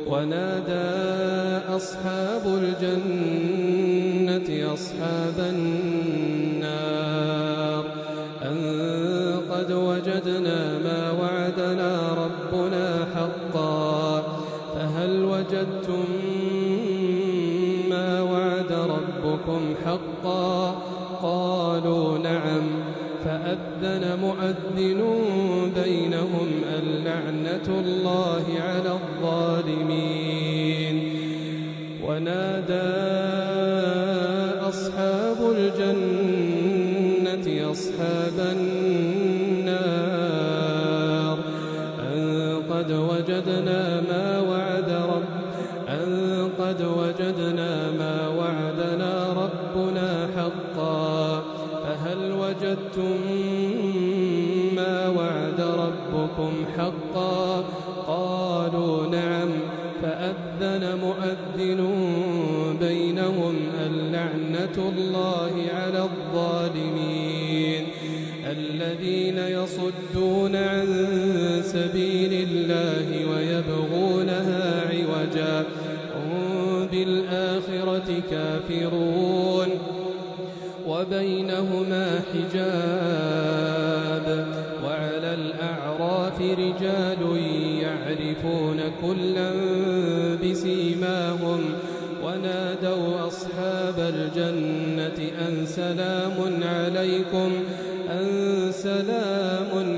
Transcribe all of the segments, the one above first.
ونادى أصحاب الجنة أصحاب النار أن قد وجدنا ما وعدنا ربنا حقا فهل وجدتم ما وعد ربكم حقا؟ قالوا نعم. فأذن مؤذن بينهم اللعنة الله على الظالمين. ونادى أصحاب الجنة أصحاب النار أن قد وجدنا ما وعدنا ربنا حقا فهل وجدتم ما وعد ربكم حقا؟ قالوا نعم. فأذن مؤذن بينهم اللعنة الله على الظالمين. الذين يصدون عن سبيل الله ويبغونها عوجا هم بالآخرة كافرون وبينهما حجاب. وعلى الأعراف رجال يعرفون كلا بسيماهم ونادوا أصحاب الجنة أن سلام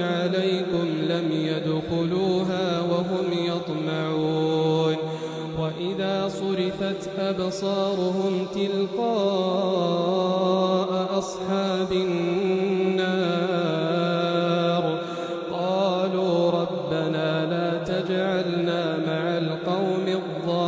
عليكم لم يدخلوها وهم يطمعون. وإذا صرفت أبصارهم تلقاء أصحاب النار قالوا ربنا لا تجعلنا مع القوم الظالمين